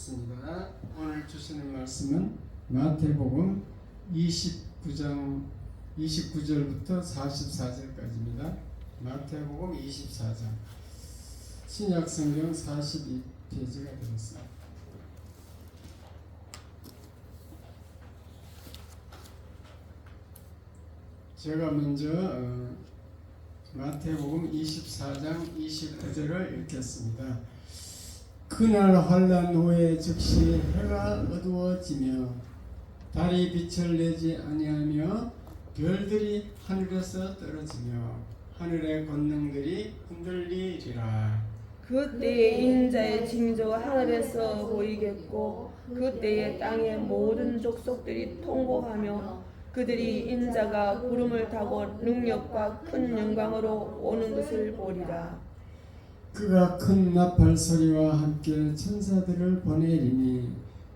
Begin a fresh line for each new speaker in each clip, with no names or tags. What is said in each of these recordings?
읽겠습니다. 오늘 주시는 말씀은 마태복음 29장 29절부터 44절까지입니다. 마태복음 24장 신약성경 42페이지가 되겠습니다. 제가 먼저 마태복음 24장 29절을 읽겠습니다. 그날 환난 후에 즉시 해가 어두워지며 달이 빛을 내지 아니하며 별들이 하늘에서 떨어지며 하늘의 권능들이 흔들리리라.
그때에 인자의 징조가 하늘에서 보이겠고 그때에 땅의 모든 족속들이 통곡하며 그들이 인자가 구름을 타고 능력과 큰 영광으로 오는 것을 보리라.
그가 큰 나팔 소리와 함께 천사들을 보내리니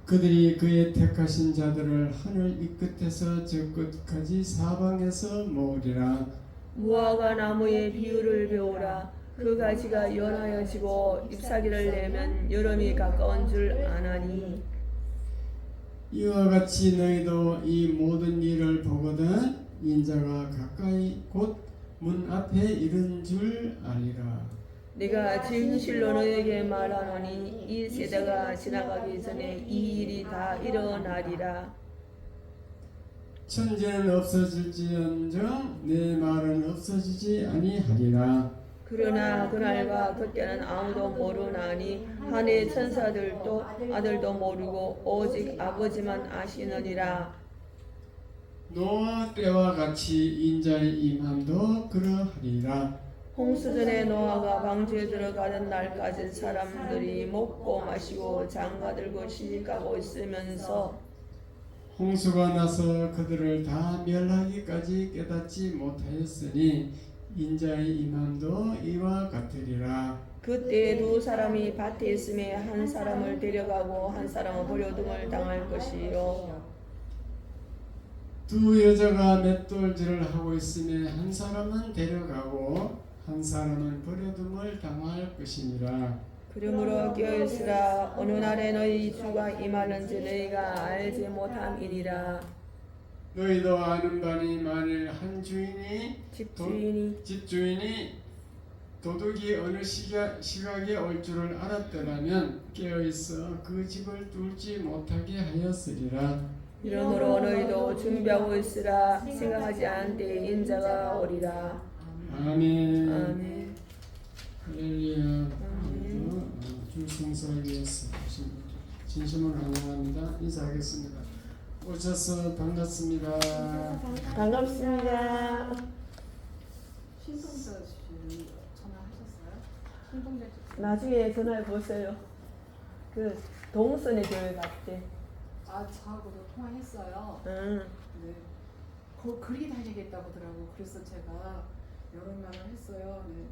그들이 그의 택하신 자들을 하늘 이 끝에서 저 끝까지 사방에서 모으리라.
무화과 나무의 비유를 배우라. 그 가지가 연하여지고 잎사귀를 내면 여름이 가까운 줄 아나니
이와 같이 너희도 이 모든 일을 보거든 인자가 가까이 곧 문 앞에 이른 줄 아리라.
내가 진실로 너에게 말하노니 이 세대가 지나가기 전에 이 일이 다 일어나리라.
천지는 없어질지언정 내 말은 없어지지 아니하리라.
그러나 그날과 그때는 아무도 모르나니 하늘의 천사들도 아들도 모르고 오직 아버지만 아시느니라.
노아 때와 같이 인자의 임함도 그러하리라.
홍수전에 노아가 방주에 들어가던 날까지 사람들이 먹고 마시고 장가들고 시집가고 있으면서
홍수가 나서 그들을 다 멸하기까지 깨닫지 못하였으니 인자의 임함도 이와 같으리라.
그때 두 사람이 밭에 있음에 한 사람을 데려가고 한 사람은 버려둠을 당할 것이요
두 여자가 맷돌질을 하고 있음에 한 사람은 데려가고 한 사람은 버려둠을 당할 것이니라.
그러므로 깨어있으라. 어느 날에 너희 주가 임하는지 너희가 알지 못함이니라.
너희도 아는 바니 만일 한 집주인이 도둑이 어느 시각에 올 줄을 알았더라면 깨어있어 그 집을 뚫지 못하게 하였으리라.
이러므로 너희도 준비하고 있으라. 생각하지 않은 때에 인자가 오리라.
아멘.
아멘.
할렐루야. 주 성수하기 위해서 진심으로 환영합니다. 인사하겠습니다. 오셔서 반갑습니다.
반갑습니다.
신동자 씨 전화하셨어요? 신동자 씨.
나중에 전화해 보세요. 그 동선의 교회 갔대.
아, 저하고도 통화했어요.
응.
네. 그리 다니겠다고 하더라고. 그래서 제가 여러 말을 했어요. 네.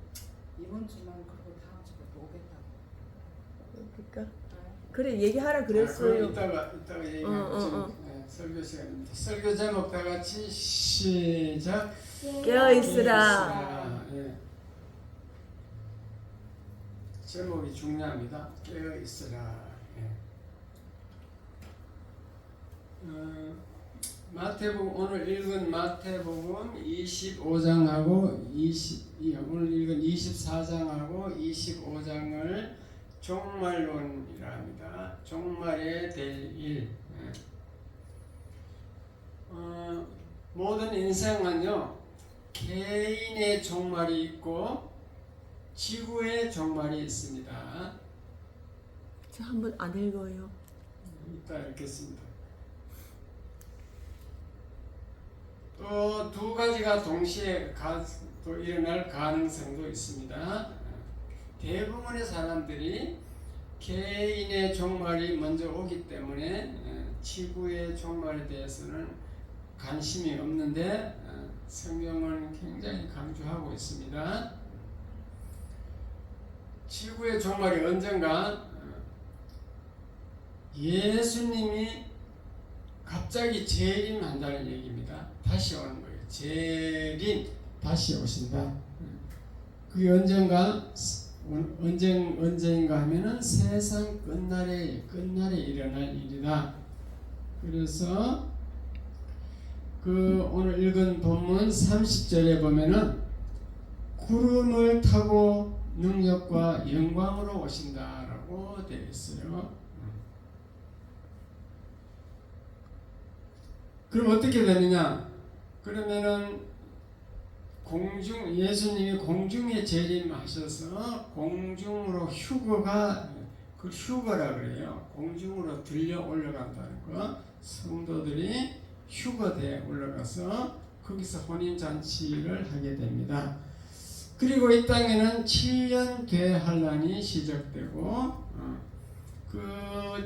이번 주만 그리고 다음 주부터 오겠다고.
그러니까
네.
그래 얘기하라 그랬어요.
이따가 얘기하죠. 설교 시간입니다. 설교 제목 다 같이 시작.
깨어 있으라.
예. 제목이 중요합니다. 깨어 있으라. 예. 마태복음 오늘 읽은 마태복음 25장하고 오늘 읽은 24장하고 25장을 종말론이라 합니다. 종말에 될 일. 모든 인생은요 개인의 종말이 있고 지구의 종말이 있습니다.
저 한번 안 읽어요.
이따 읽겠습니다. 또 두 가지가 동시에 또 일어날 가능성도 있습니다. 대부분의 사람들이 개인의 종말이 먼저 오기 때문에 지구의 종말에 대해서는 관심이 없는데 성경은 굉장히 강조하고 있습니다. 지구의 종말이 언젠가 예수님이 갑자기 재림한다는 얘기입니다. 다시 오는 거예요. 재림, 다시 오신다. 그게 언젠가 언제인가 하면은 세상 끝날에 일어날 일이다. 그래서 그 오늘 읽은 본문 30절에 보면은 구름을 타고 능력과 영광으로 오신다라고 되어 있어요. 그럼 어떻게 되느냐? 그러면은 예수님이 공중에 재림하셔서 공중으로 그 휴거라 그래요. 공중으로 들려 올라간다는 거. 성도들이 휴거대에 올라가서 거기서 혼인잔치를 하게 됩니다. 그리고 이 땅에는 7년 대환란이 시작되고 그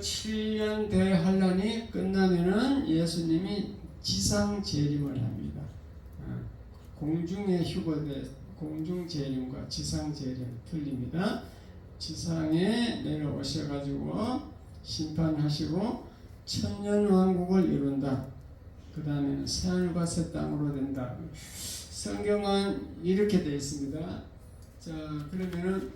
7년 대환란이 끝나면은 예수님이 지상 재림을 합니다. 공중의 휴거대, 공중 재림과 지상 재림 틀립니다. 지상에 내려오셔가지고 심판하시고 천년 왕국을 이룬다. 그 다음에는 새하늘과 새 땅으로 된다. 성경은 이렇게 되어 있습니다. 자, 그러면은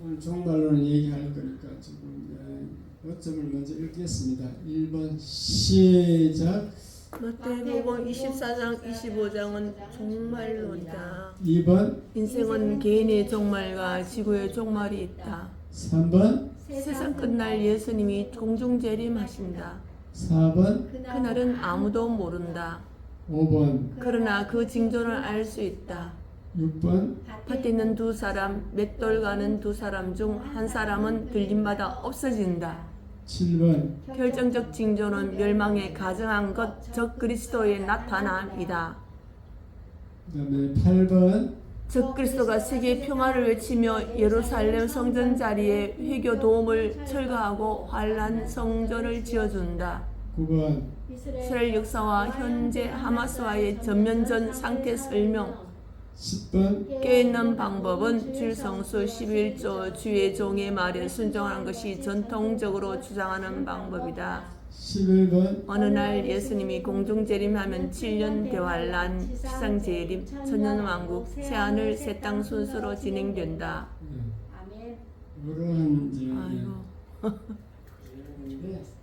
오늘 종말론을 얘기할 거니까 지금 어점을 먼저 읽겠습니다. 1번 시작.
마태복음 24장 25장은 종말론이다.
2번
인생은 개인의 종말과 지구의 종말이 있다.
3번
세상 끝날 예수님이 공중 재림하신다.
4번
그날은 아무도 모른다.
5번
그러나 그 징조를 알 수 있다.
6번
밭에 있는 두 사람, 맷돌 가는 두 사람 중 한 사람은 들림마다 없어진다.
7번
결정적 징조는 멸망에 가증한 것, 적 그리스도의 나타남이다.
그 다음에 8번
적 그리스도가 세계 평화를 외치며 예루살렘 성전 자리에 회교 도움을 철거하고 환란 성전을 지어준다.
9번
이스라엘 역사와 현재 하마스와의 전면전 상태 설명.
10번
깨어있는 방법은 주 성수 11조 주의 종의 말에 순종하는 것이 전통적으로 주장하는 방법이다.
11번
어느 날 예수님이 공중재림하면 7년 대환란, 지상재림, 천년왕국, 새하늘 새 땅 순서로 진행된다.
이러한 이제
아이고.
내용인데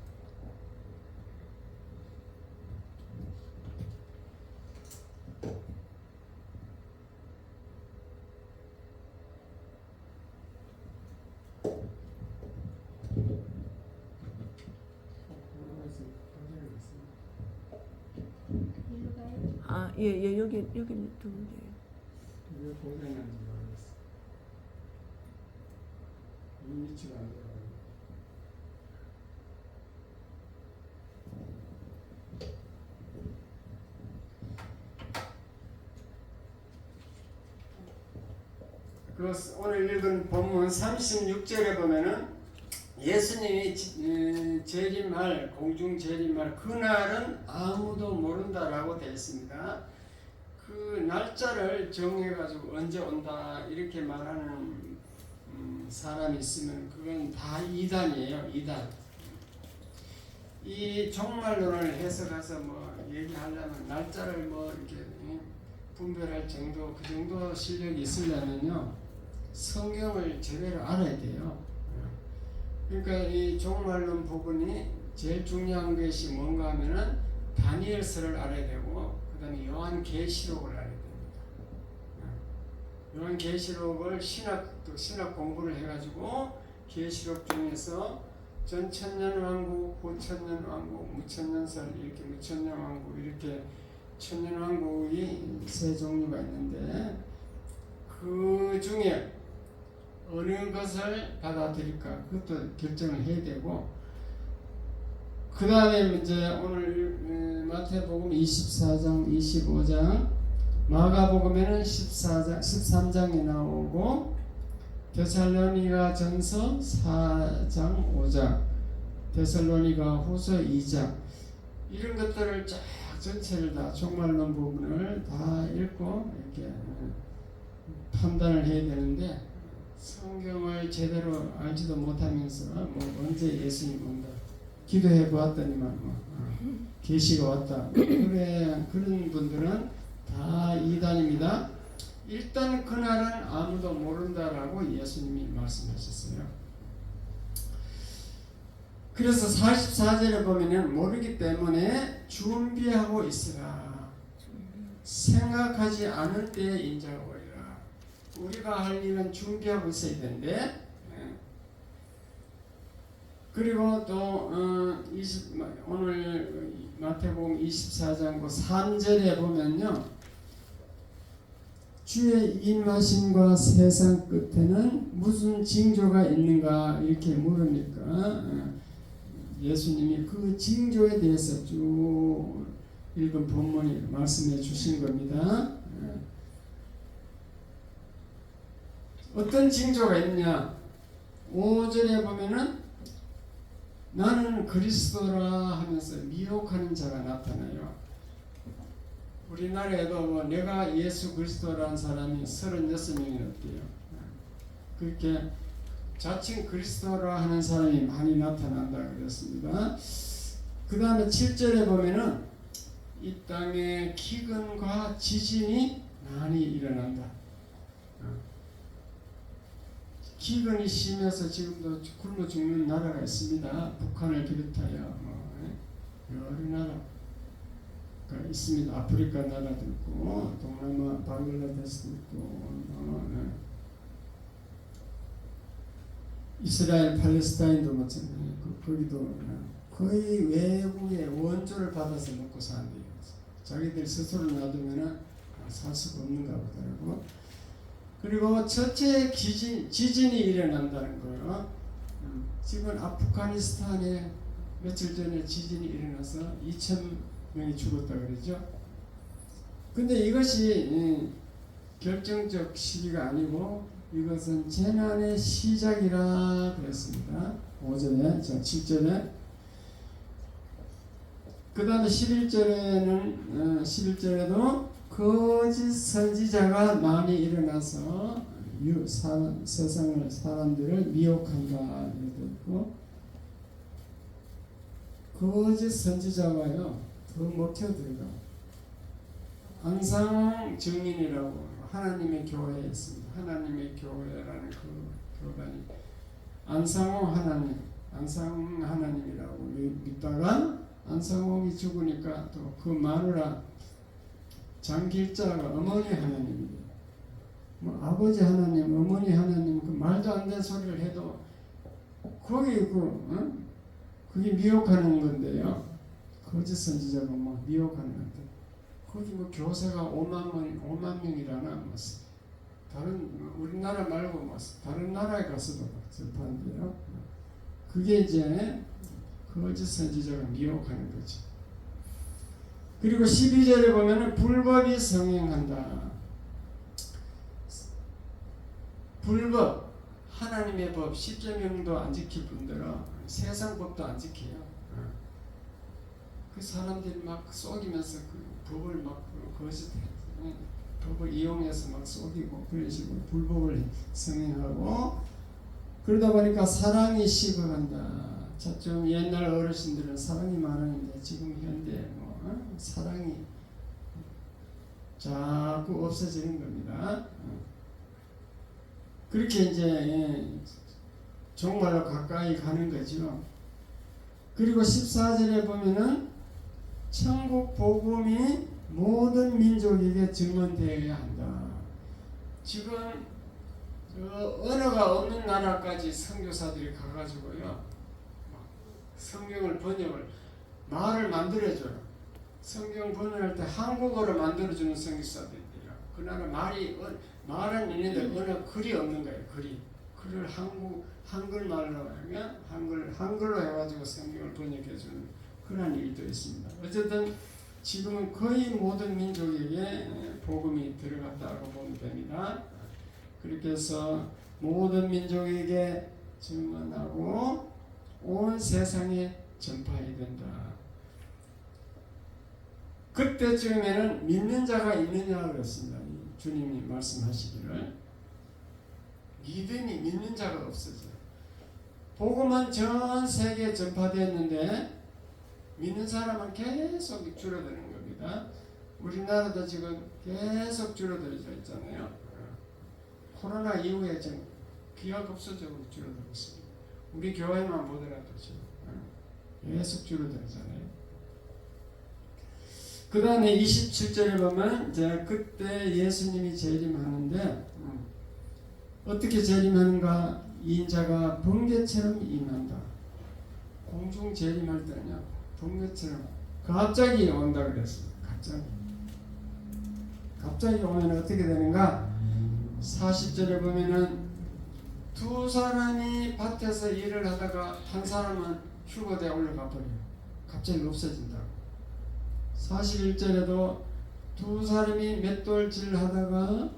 예, 여기 두면 돼요.
왜 고장난지 모르겠어. 이 위치가 안 들어가요. 그 오늘 읽은 본문 36절에 보면은 예수님이 재림할 공중 재림할 그날은 아무도 모른다라고 되어 있습니다. 그 날짜를 정해가지고 언제 온다 이렇게 말하는 사람이 있으면 그건 다 이단이에요. 이단. 이 종말론을 해석해서 뭐 얘기하려면 날짜를 뭐 이렇게 분별할 정도 그 정도 실력이 있으려면요 성경을 제대로 알아야 돼요. 그러니까 이 종말론 부분이 제일 중요한 것이 뭔가 하면은 다니엘서를 알아야 되고 그 다음에 요한계시록을 알아야 됩니다. 요한계시록을 신학 공부를 해가지고 계시록 중에서 전천년왕국, 후천년왕국, 무천년설 이렇게 무천년왕국 이렇게 천년왕국이 세 종류가 있는데 그 중에 어느 것을 받아들일까 그것도 결정을 해야 되고 그 다음에 이제 오늘 마태복음 24장 25장 마가복음에는 13장이 나오고 데살로니가 전서 4장 5장 데살로니가 후서 2장 이런 것들을 쫙 전체를 다 종말론 부분을 다 읽고 이렇게 판단을 해야 되는데 성경을 제대로 알지도 못하면서 뭐 언제 예수님 온다 기도해 보았더니만 뭐 계시가 왔다 그래 그런 분들은 다 이단입니다. 일단 그날은 아무도 모른다라고 예수님이 말씀하셨어요. 그래서 44절에 보면은 모르기 때문에 준비하고 있으라. 생각하지 않을 때에 인자가 오리라. 우리가 할 일은 준비하고 있어야 되는데, 그리고 또 오늘 마태복음 24장 3절에 보면요, 주의 임하심과 세상 끝에는 무슨 징조가 있는가 이렇게 물으니까 예수님이 그 징조에 대해서 쭉 읽은 본문이 말씀해 주신 겁니다. 어떤 징조가 있냐? 5절에 보면은 나는 그리스도라 하면서 미혹하는 자가 나타나요. 우리나라에도 뭐 내가 예수 그리스도라는 사람이 36명이 없대요. 그렇게 자칭 그리스도라 하는 사람이 많이 나타난다 그랬습니다. 그 다음에 7절에 보면은 이 땅에 기근과 지진이 많이 일어난다. 기근이 심해서 지금도 굶어 죽는 나라가 있습니다. 북한을 비롯하여 여러 나라가 있습니다. 아프리카 나라도 있고 동남아 방글라데시도 있고 이스라엘 팔레스타인도 마찬가지고 거기도 거의 외국의 원조를 받아서 먹고 산대요. 자기들 스스로 놔두면 살 수가 없는가 보더라고. 그리고 첫째 지진이 일어난다는 거예요. 지금 아프가니스탄에 며칠 전에 지진이 일어나서 2,000명이 죽었다 그러죠. 근데 이것이 결정적 시기가 아니고 이것은 재난의 시작이라 그랬습니다. 5절에, 7절에. 그 다음에 11절에도 거짓 선지자가 많이 일어나서 세상을 사람들을 미혹한다 이렇게 있고, 거짓 선지자가요 더 먹혀들어가. 안상 증인이라고 하나님의 교회에 있습니다. 하나님의 교회라는 그 교단이 안상홍 하나님이라고 믿다가 안상홍이 죽으니까 또 그 마누라 장길자가 어머니 하나님이에요. 뭐 아버지 하나님, 어머니 하나님, 그 말도 안 되는 소리를 해도 거기 그게 미혹하는 건데요. 거짓 선지자가 뭐 미혹하는 건데 거기 뭐 교사가 5만 명이라나 뭐 다른 우리나라 말고 뭐 다른 나라에 가서도 접하는데요. 그게 이제 거짓 선지자가 미혹하는 거죠. 그리고 12절에 보면은 불법이 성행한다. 불법, 하나님의 법, 십계명도 안 지킬 뿐더러 세상 법도 안 지켜요. 그 사람들이 막 속이면서 그 법을 막 법을 이용해서 막 속이고 그런 식으로 불법을 성행하고, 그러다 보니까 사랑이 식어간다. 좀 옛날 어르신들은 사랑이 많았는데 지금 현대 사랑이 자꾸 없어지는 겁니다. 그렇게 이제 정말로 가까이 가는 거죠. 그리고 14절에 보면은 천국 복음이 모든 민족에게 증언되어야 한다. 지금 언어가 없는 나라까지 선교사들이 가가지고요, 성경을 번역을 말을 만들어줘요. 성경 번역할 때 한국어로 만들어주는 선교사들이 있대요. 그 나라 말은 있는데 언어 글이 없는 거예요. 글을 한글말로 하면 한글로 해가지고 성경을 번역해주는 그런 일도 있습니다. 어쨌든 지금은 거의 모든 민족에게 복음이 들어갔다고 보면 됩니다. 그렇게 해서 모든 민족에게 증언하고 온 세상에 전파해야 된다. 그때쯤에는 믿는 자가 있느냐 그랬습니다. 주님이 말씀하시기를 믿는 자가 없어져요. 복음은 전 세계에 전파되었는데 믿는 사람은 계속 줄어드는 겁니다. 우리나라도 지금 계속 줄어들어져 있잖아요. 코로나 이후에 지금 기하급수적으로 줄어들고 있습니다. 우리 교회만 보더라도 지금 계속 줄어들잖아요. 그 다음에 27절에 보면 이제 그때 예수님이 재림하는데 어떻게 재림하는가? 인자가 번개처럼 임한다. 공중 재림할 때는요, 번개처럼 갑자기 온다 그랬어요. 갑자기 오면 어떻게 되는가? 40절에 보면은 두 사람이 밭에서 일을 하다가 한 사람은 휴거대에 올라가 버려요. 갑자기 없어진다고. 41절에도 두 사람이 맷돌질 하다가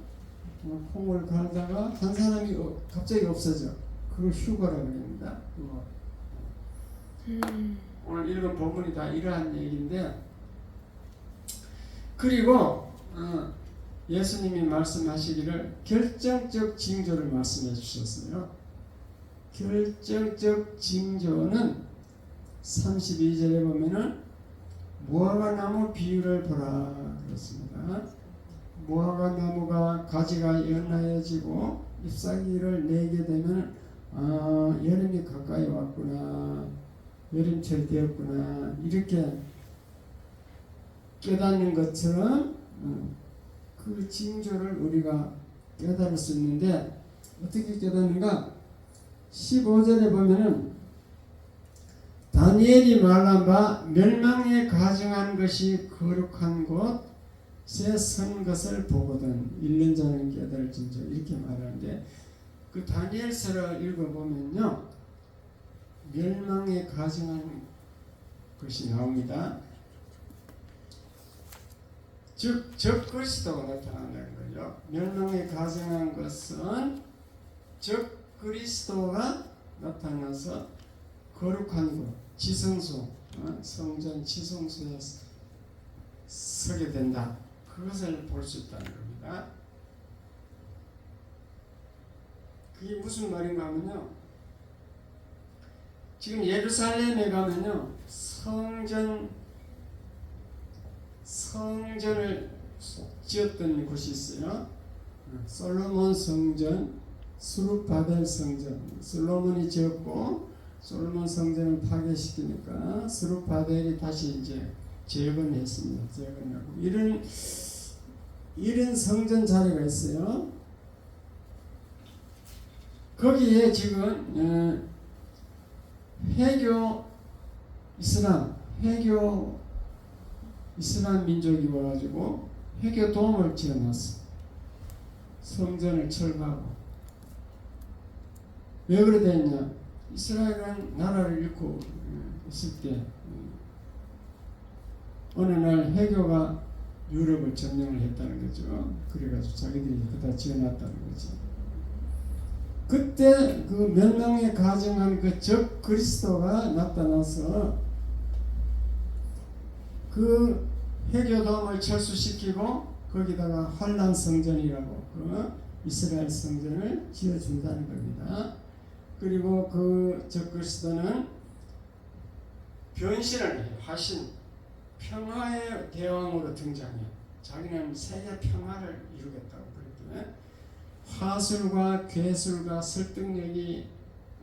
콩을 갈다가 한 사람이 갑자기 없어져. 그걸 휴거라고 합니다. 오늘 읽은 본문이 다 이러한 얘기인데, 그리고 예수님이 말씀하시기를 결정적 징조를 말씀해 주셨어요. 결정적 징조는 32절에 보면은 무화과나무 비유를 보라 그렇습니다. 무화과나무가 가지가 연하여지고 잎사귀를 내게 되면 여름이 가까이 왔구나, 여름철 되었구나, 이렇게 깨닫는 것처럼 그 징조를 우리가 깨달을 수 있는데, 어떻게 깨닫는가? 15절에 보면은 다니엘이 말한 바 멸망에 가증한 것이 거룩한 곳에 선 것을 보거든 1년 전에 깨달을 징조, 이렇게 말하는데, 그 다니엘서를 읽어보면요, 멸망에 가증한 것이 나옵니다. 즉 적그리스도가 나타난다는 거죠. 멸망에 가증한 것은 적그리스도가 나타나서 거룩한 곳, 지성소, 성전 지성소에 서게 된다. 그것을 볼 수 있다는 겁니다. 그게 무슨 말인가 하면요, 지금 예루살렘에 가면요, 성전을 지었던 곳이 있어요. 솔로몬 성전, 스룹바벨 성전. 솔로몬이 지었고 솔로몬 성전을 파괴시키니까 스룹바벨이 다시 이제 재건했습니다. 재건하고 이런 성전 자리가 있어요. 거기에 지금 해교 이슬람 민족이 와가지고 해교돔을 지어놨어. 성전을 철거하고. 왜 그래 됐냐? 이스라엘은 나라를 잃고 있을 때 어느 날 해교가 유럽을 점령을 했다는 거죠. 그래가지고 자기들이 그다 지어놨다는 거죠. 그때 그 멸망에 가증한 그 적 그리스도가 나타나서 그 해교돔을 철수시키고 거기다가 환란 성전이라고 그 이스라엘 성전을 지어준다는 겁니다. 그리고 그 적 그리스도는 변신을 해요. 화신, 평화의 대왕으로 등장해요. 자기는 세계 평화를 이루겠다고 그랬더니 화술과 괴술과 설득력이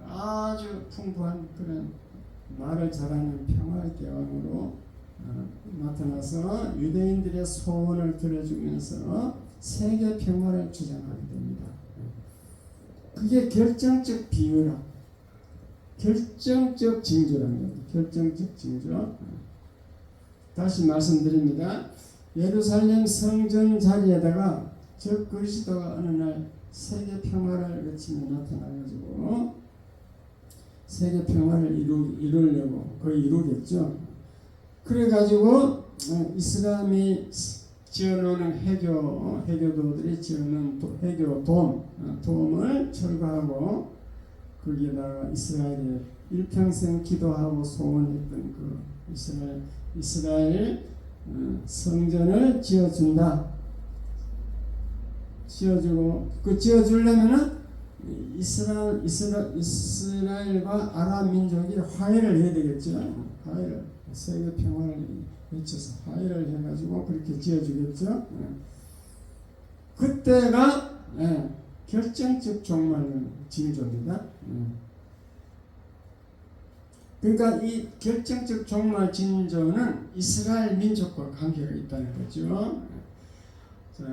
아주 풍부한 그런 말을 잘하는 평화의 대왕으로 나타나서 유대인들의 소원을 들어주면서 세계 평화를 주장하게 됩니다. 그게 결정적 비유라, 결정적 징조라는 겁니다. 결정적 징조. 다시 말씀드립니다. 예루살렘 성전 자리에다가 적 그리스도가 어느 날 세계 평화를 외치며 나타나가지고 세계 평화를 이루려고 거의 이루겠죠. 그래가지고 이슬람이 지어놓는 해교도들이 지어놓은 해교돔을 철거하고 거기에다가 이스라엘에 일평생 기도하고 소원했던 그 이스라엘 성전을 지어준다. 지어주고 그 지어주려면은 이스라엘과 아람 민족이 화해를 해야 되겠죠. 화해를 세계 평화를 외쳐서 화해를 해가지고 그렇게 지어주겠죠. 그때가 결정적 종말 징조입니다. 그러니까 이 결정적 종말 징조는 이스라엘 민족과 관계가 있다는 거죠. 자,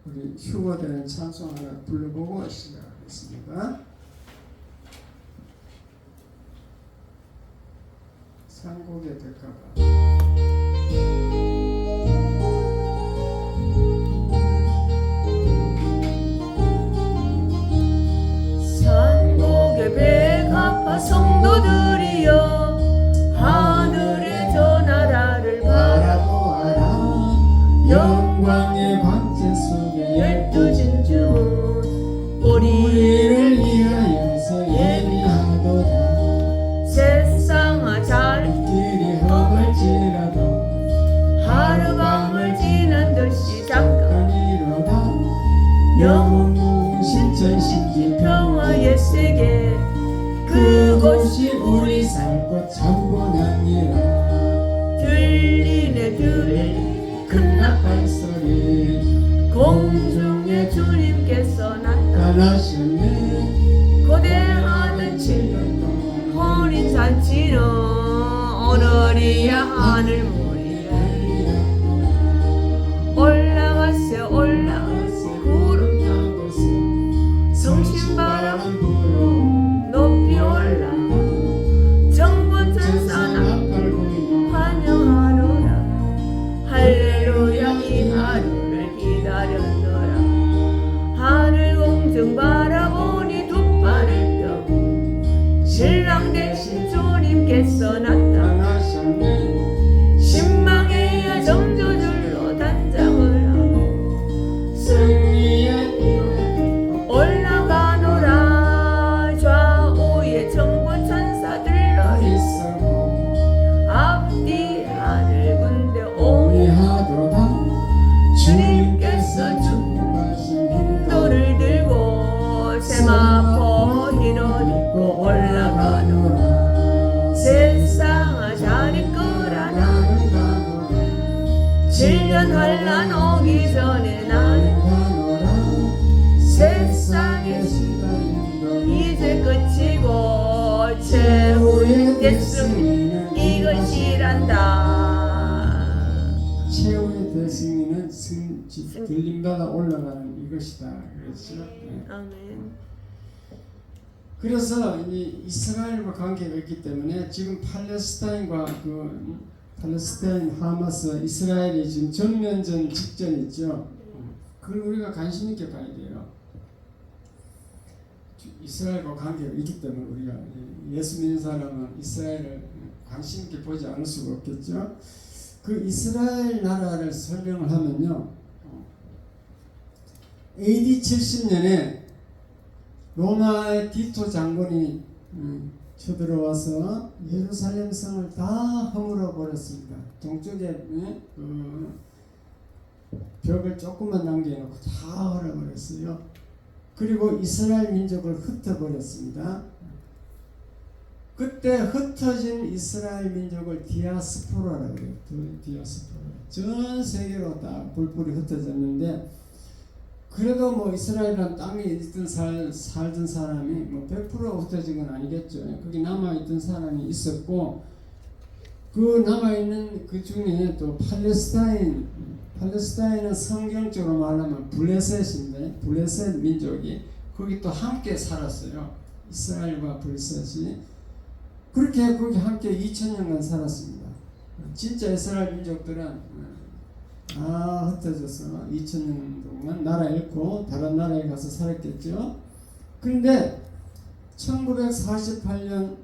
우리 휴거되는 찬송 하나 불러보고 시작하겠습니다. 상곡의 백화가.
산곡의 백합화 성도들이여 하늘의 저 나라를
바라보아라. 영광의 광채 속에
열두 진주문
우리를 위하여서 예비하도다.
세상아 잘
길이 험할지라도
하루밤을 지난 듯이 잠깐
잠깐이로다. 영원 무신 전신지
평화의 세계
그곳이 우리 살고 참고나니라.
들리네 들리네 큰 나팔
소리
공중에 주님께서
나타나셨네.
고대하던 7년 혼인잔치는 오늘이야 하늘물이야 올라가세 올라가세 구름
타고서
성신바람 높이 올라 정권 천사나 환영하노라 할렐루야 이 하루를 기다렸노라 하늘 공중 바라보니 두 팔을 펴고 신랑 대신 주님께서 나타나셨네 신망의 정조줄로 단장을 하고
승리의
올라가노라 좌우에 정권 천사들로
있어고
앞뒤 하늘 군대 오미
미하도다.
주님께서 인도를 들고 세마포 흰옷 입고 올라가노라 세상아 잘 있거라 나는
가노라.
7년 환란 오기 전에 나는 세상의
시달림도
이제 끝이고 최후의 대승 이것이란다
최후의 대승리는 들림받아 올라가는 이것이다. 그렇죠. 네.
아멘
그래서 이 이스라엘과 관계가 있기 때문에 지금 팔레스타인과 팔레스타인 하마스 이스라엘이 지금 전면전 직전 있죠. 그걸 우리가 관심 있게 봐야 돼요. 이스라엘과 관계가 있기 때문에 우리가 예수 믿는 사람은 이스라엘을 관심 있게 보지 않을 수가 없겠죠. 그 이스라엘 나라를 설명을 하면요. AD 70년에 로마의 디토 장군이 쳐들어와서 예루살렘 성을 다 허물어 버렸습니다. 동쪽에 벽을 조금만 남겨놓고 다 헐어버렸어요. 그리고 이스라엘 민족을 흩어버렸습니다. 그때 흩어진 이스라엘 민족을 디아스포라라고 해요. 디아스포라. 전 세계로 다 뿔뿔이 흩어졌는데 그래도 뭐 이스라엘이라는 땅에 있던 살던 사람이 뭐 100% 흩어진 건 아니겠죠. 거기 남아있던 사람이 있었고 그 남아있는 그 중에 또 팔레스타인은 성경적으로 말하면 블레셋인데 블레셋 민족이 거기 또 함께 살았어요. 이스라엘과 블레셋이 그렇게 거기 함께 2000년간 살았습니다. 진짜 이스라엘 민족들은 흩어져서 2000년 동안 나라 잃고 다른 나라에 가서 살았겠죠. 그런데 1948년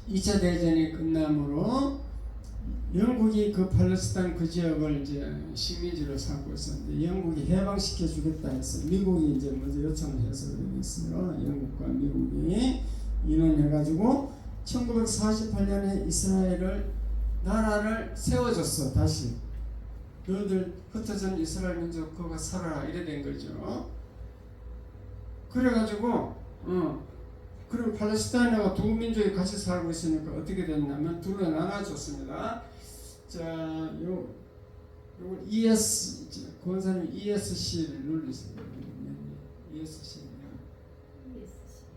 2차 대전이 끝남으로 영국이 그 팔레스타인 그 지역을 이제 식민지로 삼고 있었는데 영국이 해방시켜 주겠다 해서 미국이 이제 먼저 요청을 해서 그랬어요. 영국과 미국이 인원해가지고 1948년에 이스라엘을 나라를 세워줬어. 다시 너희들 흩어진 이스라엘 민족 거기 살아라 이래 된 거죠. 그래가지고 그리고 팔레스타인과 두 민족이 같이 살고 있으니까 어떻게 됐냐면 둘로 나눠졌습니다. 자, 요걸 권사님 ESC를 눌리세요. ESC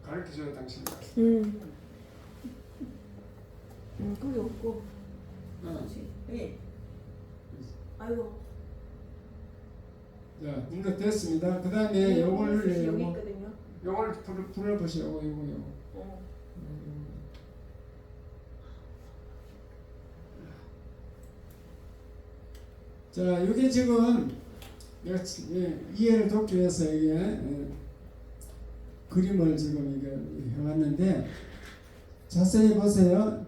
가르쳐줘요 당신.
거기 없고. 예. 아이고.
자, 이거 됐습니다. 그 다음에 요걸
여기 있거든요.
요걸 불러보시오. 요거. 자, 이게 지금 내가 이해를 돕기 위해서 이게 그림을 지금 이게 해왔는데 자세히 보세요.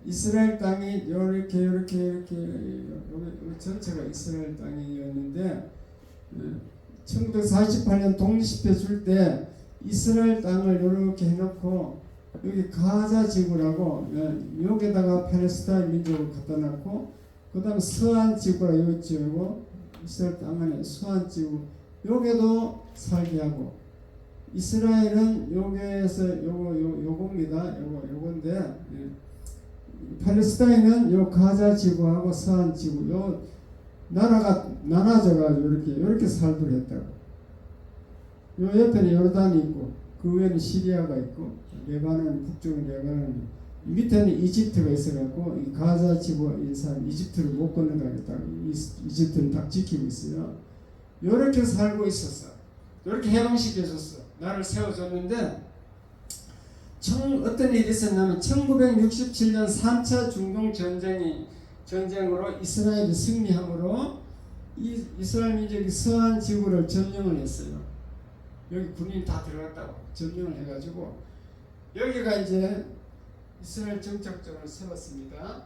이스라엘 땅이 이렇게 여기 전체가 이스라엘 땅이었는데 1948년 독립해 줄 때 이스라엘 땅을 이렇게 해놓고 여기 가자 지구라고 여기다가 팔레스타인 민족을 갖다 놓고 그 다음 서한 지구라 여기 지고 이스라엘 땅 안에 서한 지구 여기도 살게 하고 이스라엘은 여기에서 요겁니다. 요건데 팔레스타인은 요 가자 지구하고 서한 지구 요 나라가 나눠져 가지고 이렇게 살도록 했다고. 요 옆에는 요르단이 있고 그 위에는 시리아가 있고 레바논 북쪽은 레바논 밑에는 이집트가 있어갖고 이 가자 지구 인사람 이집트를 못 건너가겠다고 이집트는 딱 지키고 있어요. 요렇게 살고 있었어. 요렇게 해방시켜줬어. 나를 세워줬는데 어떤 일이 있었냐면 1967년 3차 중동 전쟁으로 이스라엘이 승리함으로 이스라엘 민족이 서한 지구를 점령을 했어요. 여기 군인이 다 들어갔다고 점령을 해가지고 여기가 이제 이스라엘 정착점을 세웠습니다.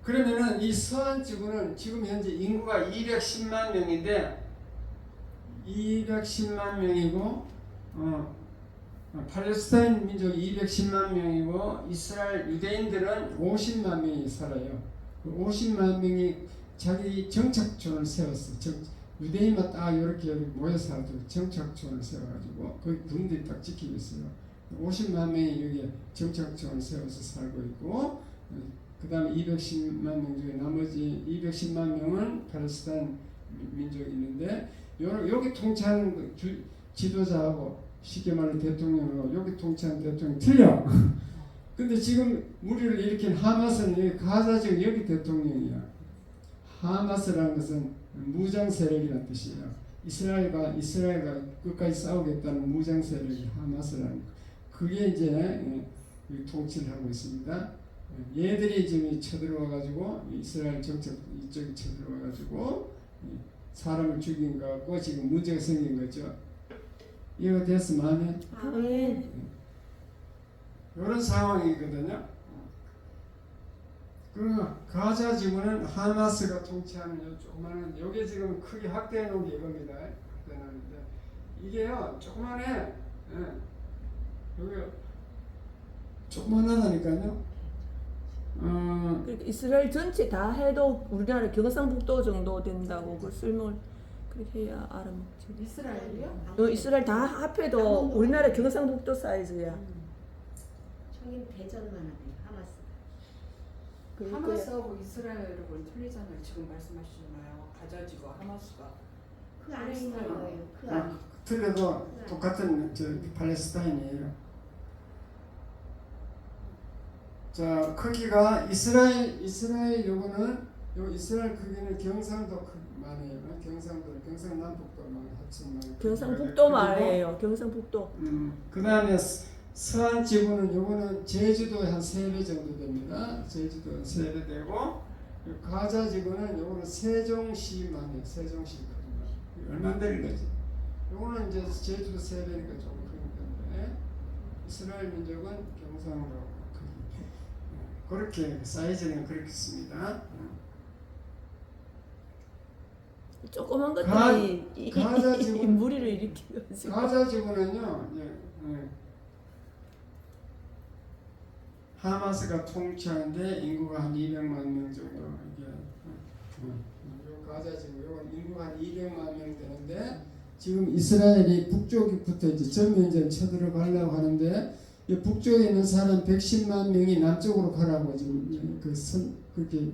그러면은 이 서한 지구는 지금 현재 인구가 210만 명인데 210만 명이고 팔레스타인 민족이 210만 명이고 이스라엘 유대인들은 50만 명이 살아요. 50만 명이 자기 정착촌을 세웠어. 유대인만 딱 이렇게 모여 살고 정착촌을 세워가지고 거기 군인들이 딱 지키고 있어요. 50만 명이 여기 정착촌을 세워서 살고 있고 그 다음에 210만 명 중에 나머지 210만 명은 팔레스타인 민족이 있는데 여기 통치하는 지도자하고 쉽게 말해 대통령하고 여기 통치하는 대통령 틀려. 근데 지금 무리를 일으킨 하마스는 여기 가자 지금 여기 대통령이야. 하마스라는 것은 무장 세력이라는 뜻이에요. 이스라엘과 끝까지 싸우겠다는 무장 세력이 하마스라는 거. 그게 이제 통치를 하고 있습니다. 얘들이 지금 쳐들어와가지고 이스라엘 정책 이쪽에 쳐들어와가지고 사람을 죽인 거 같고 지금 문제가 생긴 거죠. 이해가 됐으면
아멘.
이런 상황이거든요. 그 가자 지구는 하마스가 통치하는 요 조그마한 여기 지금 크게 확대해 놓은 게 이겁니다. 확대해 놓는데 이게요 조그만해. 여기 조그만하다니까요.
그러니까 이스라엘 전체 다 해도 우리나라 경상북도 정도 된다고 그 설명을 그렇게 해야 알아먹지.
이스라엘이요?
이스라엘 다 합해도 우리나라 경상북도 사이즈야.
저긴 대전만 하네. 하마스.
하마스하고 이스라엘은 틀리잖아요. 지금 말씀하시잖아요. 가자지구 하마스가
그 안에 있는 거예요. 그 안에.
틀려도 똑같은 팔레스타인이에요. 자, 크기가 이스라엘 요거는 요 이스라엘 크기는 경상도 말이에요. 경상남북도만 합치면
경상북도 말이에요. 경상북도.
그다음에 서한 지구는 요거는 제주도의 한 3배 정도 됩니다. 제주도 한 3배 되고 가자 지구는 요거는 세종시만 해요. 세종시거든요. 얼마 되는 거지? 요거는 이제 제주도 3배니까 조금 큰 건데 이스라엘 민족은 경상도 그렇게 사이즈는 그렇겠습니다.
조그만 것들이
가자 지구
무리를 일으키가지고.
가자 지구는요. 하마스가 통치하는데 인구가 한 200만 명 정도 이게 요 가져지고 이건 인구가 한 200만 명 되는데 지금 이스라엘이 북쪽부터 이제 전면전 쳐들어가려고 하는데 이 북쪽에 있는 사람 110만 명이 남쪽으로 가라고 지금 그렇게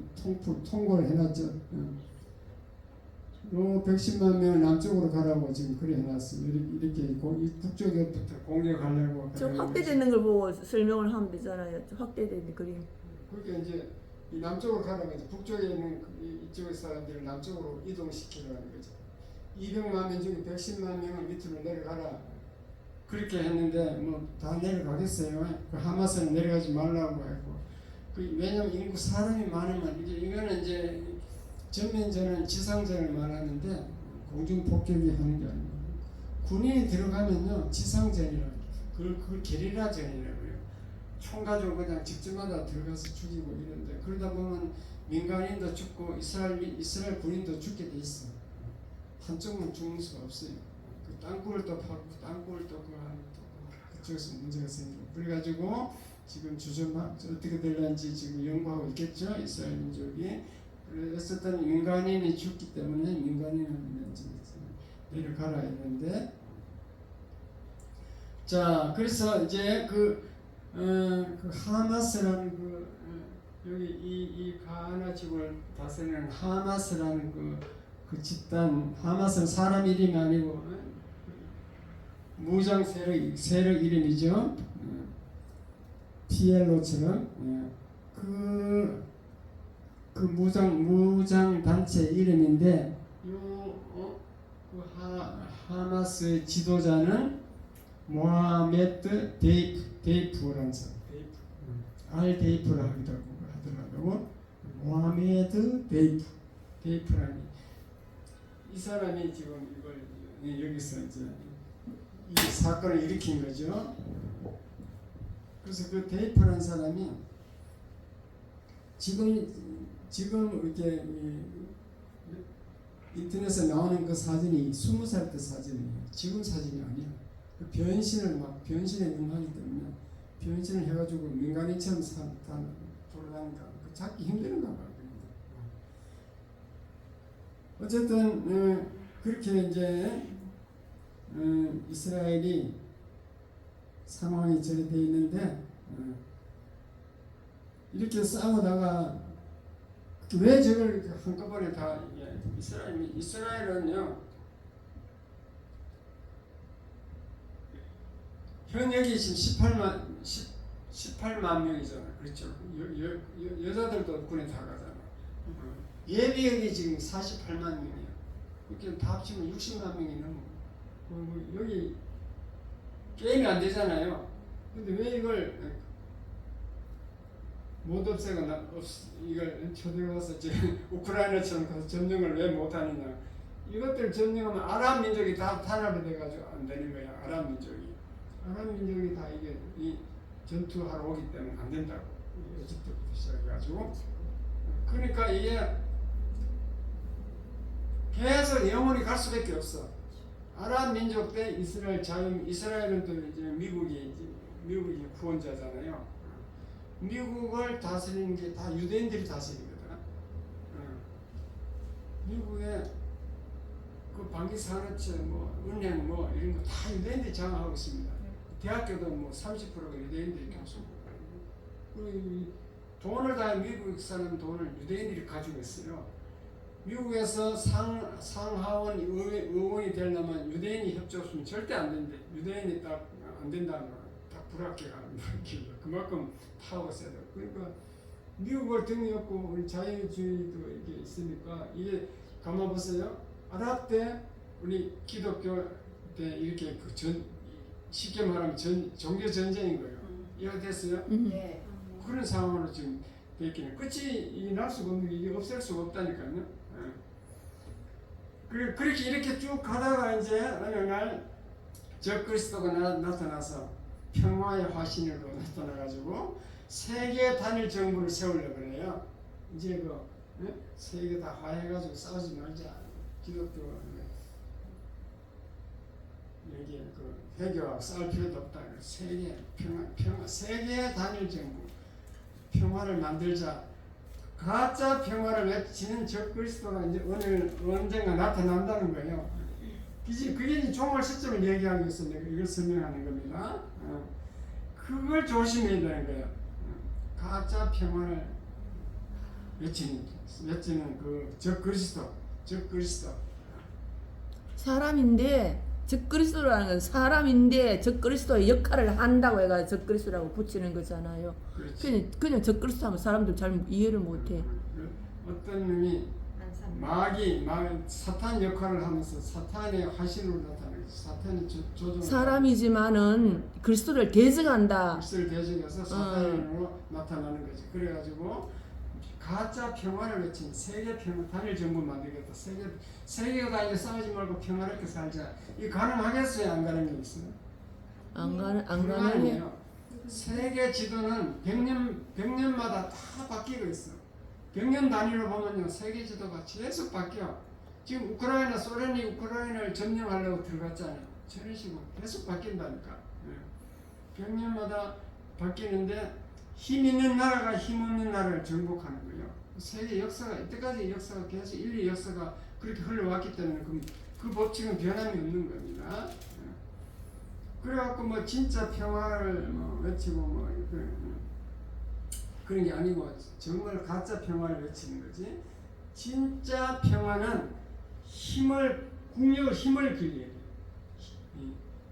통보를 해놨죠. 요 110만 명을 남쪽으로 가라고 지금 그래 해놨어요. 이렇게 이 북쪽에부터 공격하려고.
좀 확대되는 걸 보고 설명을 하면 되잖아요. 좀 확대되는 그림.
그러니까 이제 이 남쪽으로 가라고 이제 북쪽에 있는 이쪽의 사람들을 남쪽으로 이동시키라는 거죠. 200만 명 중에 110만 명을 밑으로 내려가라. 그렇게 했는데 뭐 다 내려가겠어요. 그 하마스는 내려가지 말라고 했고. 왜냐면 인구 사람이 많으면 이거는 이제 전면전은 지상전을 말하는데 공중 폭격이 하는 게 아니고 군인이 들어가면요 지상전이라고 그걸 게릴라전이라고요. 총 가지고 그냥 집집마다 들어가서 죽이고 이런데 그러다 보면 민간인도 죽고 이스라엘 군인도 죽게 돼 있어. 한쪽만 죽는 수가 없어요. 그 땅굴을 또 파고 땅굴을 또 그쪽에서 문제가 생기고 그래가지고 지금 어떻게 될런지 지금 연구하고 있겠죠 이스라엘 민족이. 그랬었던 민간인이 죽기 때문에 민간인은 내려가라 했는데 자 그래서 이제 그 하마스라는 여기 이 가나 지구를 다스리는 하마스라는 그 집단 하마스는 사람 이름이 아니고 무장 세력 이름이죠. PLO처럼 그 무장 단체 이름인데 하마스 지도자는 모하메드 데이프라는 사람. 알 데이프라 하더라고. 모하메드 데이프라니 이 사람이 지금 이걸 여기서 이제 이 사건을 일으킨 거죠. 그래서 그 데이프라는 사람이 지금 이렇게 인터넷에 나오는 그 사진이 20살 때 사진이에요. 지금 사진이 아니야. 그 변신에 능하기 때문에 변신을 해가지고 민간인처럼 돌아다니까 찾기 힘든가 봐요. 어쨌든 그렇게 이제 이스라엘이 상황이 저리 돼 있는데 이렇게 싸우다가 왜 저걸 한꺼번에 다 이스라엘은요 현역이 지금 18만 명이잖아요. 그렇죠. 여자들도 군에 다 가잖아. 예비역이 지금 48만 명이야. 그렇게 다 합치면 60만 명이 넘어. 여기 게임이 안 되잖아요. 근데 왜 이걸 못 없애고 이걸 초대해서 지금 우크라이나처럼 가서 점령을 왜 못하느냐. 이것들 점령하면 아랍 민족이 다 탄압이 돼가지고 안 되는 거야. 아랍 민족이 다 이게 이 전투하러 오기 때문에 안 된다고. 에집트부터 시작해가지고 그러니까 이게 계속 영원히 갈 수밖에 없어. 아랍 민족 때 이스라엘은 또 이제 미국이 구원자잖아요. 미국을 다스리는 게 다 유대인들이 다스리거든. 미국의 그 방기산업체, 은행, 이런 거 다 유대인들이 장악하고 있습니다. 대학교도 30%가 유대인들이 교수고. 그리고 돈을 다 미국 사람 돈을 유대인들이 가지고 있어요. 미국에서 상하원 의원이 되려면 유대인이 협조 없으면 절대 안 된대. 유대인이 딱 안 된다면 딱 불합격하는 거예요. 그만큼 파워가 세다. 그러니까 미국을 등에 업고 우리 자유주의도 이게 있으니까 이게 가만 보세요. 아랍 때 우리 기독교 때 이렇게 쉽게 말하면 종교 전쟁인 거예요. 이해가 됐어요?
네.
그런 상황으로 지금 됐기는 끝이 날 수가 없는 게 이게 없앨 수가 없다니까요. 그렇게 이렇게 쭉 가다가 이제 어느 날 적그리스도가 나타나서 평화의 화신으로 나타나가지고 세계 단일 정부를 세우려고 그래요. 이제 세계 다 화해가지고 싸우지 말자. 기독교 여기 회교하고 싸울 필요도 없다. 세계 평화, 세계 단일 정부 평화를 만들자. 가짜 평화를 외치는 적 그리스도가 이제 오늘 언젠가 나타난다는 거예요. 그게 이제 종말 시점을 얘기하기 위해서 내가 이걸 설명하는 겁니다. 그걸 조심해야 되는 거예요. 가짜 평화를 외치는 그 적 그리스도.
사람인데 적그리스도라는 건 사람인데 적그리스도의 역할을 한다고 해가 적그리스도라고 붙이는 거잖아요.
그렇지.
그냥 적그리스도 하면 사람들 잘 이해를 못해.
어떤 놈이 마귀 사탄 역할을 하면서 사탄의 화신으로 나타나는 거지. 사탄이 조종
사람이지만은 그리스도를 대적한다.
그리스도를 대적해서 사탄으로 나타나는 거지. 그래가지고 가짜 평화를 외친 세계 평화 단일 정부 만들겠다. 세계가 이제 싸우지 말고 평화롭게 살자. 이 가능하겠어요? 안 가는 게 있어요?
안 가는
불가능해요. 세계 지도는 100년마다 다 바뀌고 있어. 100년 단위로 보면요, 세계 지도가 계속 바뀌어. 지금 소련이 우크라이나를 점령하려고 들어갔잖아요. 저런 식으로 계속 바뀐다니까. 100년마다 바뀌는데 힘 있는 나라가 힘 없는 나라를 정복하는 거예요. 세계 역사가 이때까지 역사가 계속 인류 역사가 그렇게 흘러왔기 때문에 그 법칙은 변함이 없는 겁니다. 그래갖고 뭐 진짜 평화를 외치고 그런 게 아니고 정말 가짜 평화를 외치는 거지. 진짜 평화는 힘을 기리게 돼.